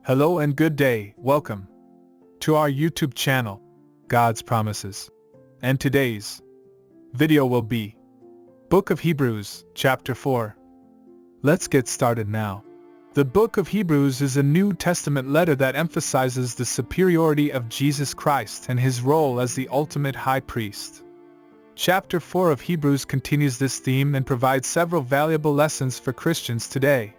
Hello and good day, welcome to our YouTube channel, God's Promises. And today's video will be Book of Hebrews, Chapter 4. Let's get started now. The Book of Hebrews is a New Testament letter that emphasizes the superiority of Jesus Christ and his role as the ultimate high priest. Chapter 4 of Hebrews continues this theme and provides several valuable lessons for Christians today.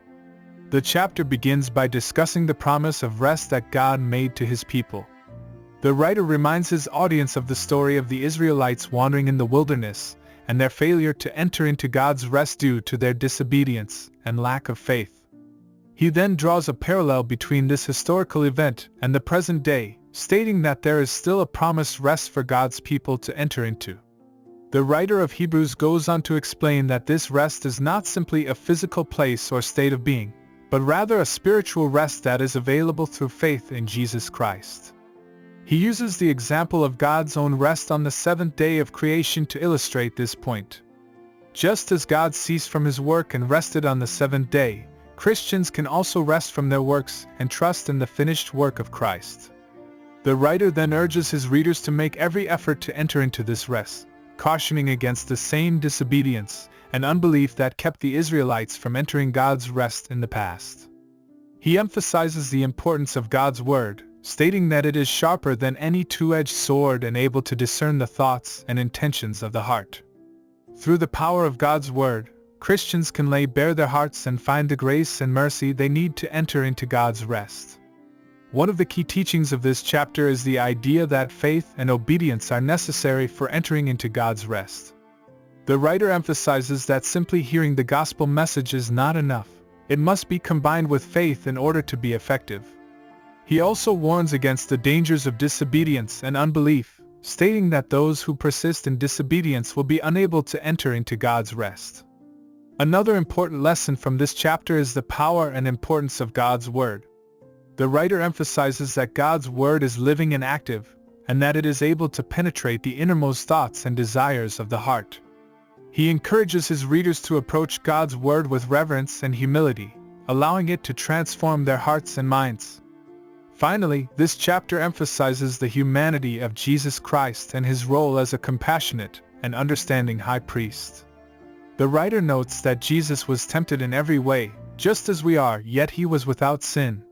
The chapter begins by discussing the promise of rest that God made to his people. The writer reminds his audience of the story of the Israelites wandering in the wilderness and their failure to enter into God's rest due to their disobedience and lack of faith. He then draws a parallel between this historical event and the present day, stating that there is still a promised rest for God's people to enter into. The writer of Hebrews goes on to explain that this rest is not simply a physical place or state of being, but rather a spiritual rest that is available through faith in Jesus Christ. He uses the example of God's own rest on the seventh day of creation to illustrate this point. Just as God ceased from his work and rested on the seventh day, Christians can also rest from their works and trust in the finished work of Christ. The writer then urges his readers to make every effort to enter into this rest, cautioning against the same disobedience and unbelief that kept the Israelites from entering God's rest in the past. He emphasizes the importance of God's word, stating that it is sharper than any two-edged sword and able to discern the thoughts and intentions of the heart. Through the power of God's word, Christians can lay bare their hearts and find the grace and mercy they need to enter into God's rest. One of the key teachings of this chapter is the idea that faith and obedience are necessary for entering into God's rest. The writer emphasizes that simply hearing the gospel message is not enough. It must be combined with faith in order to be effective. He also warns against the dangers of disobedience and unbelief, stating that those who persist in disobedience will be unable to enter into God's rest. Another important lesson from this chapter is the power and importance of God's word. The writer emphasizes that God's word is living and active, and that it is able to penetrate the innermost thoughts and desires of the heart. He encourages his readers to approach God's word with reverence and humility, allowing it to transform their hearts and minds. Finally, this chapter emphasizes the humanity of Jesus Christ and his role as a compassionate and understanding high priest. The writer notes that Jesus was tempted in every way, just as we are, yet he was without sin.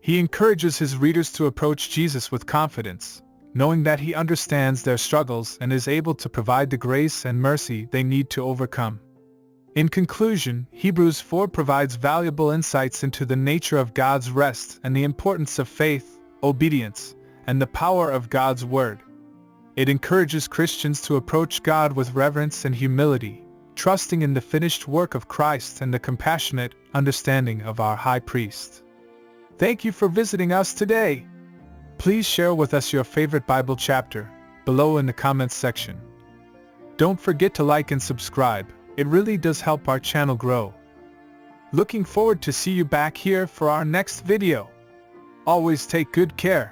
He encourages his readers to approach Jesus with confidence, knowing that he understands their struggles and is able to provide the grace and mercy they need to overcome. In conclusion, Hebrews 4 provides valuable insights into the nature of God's rest and the importance of faith, obedience, and the power of God's word. It encourages Christians to approach God with reverence and humility, trusting in the finished work of Christ and the compassionate understanding of our high priest. Thank you for visiting us today. Please share with us your favorite Bible chapter below in the comments section. Don't forget to like and subscribe. It really does help our channel grow. Looking forward to see you back here for our next video. Always take good care.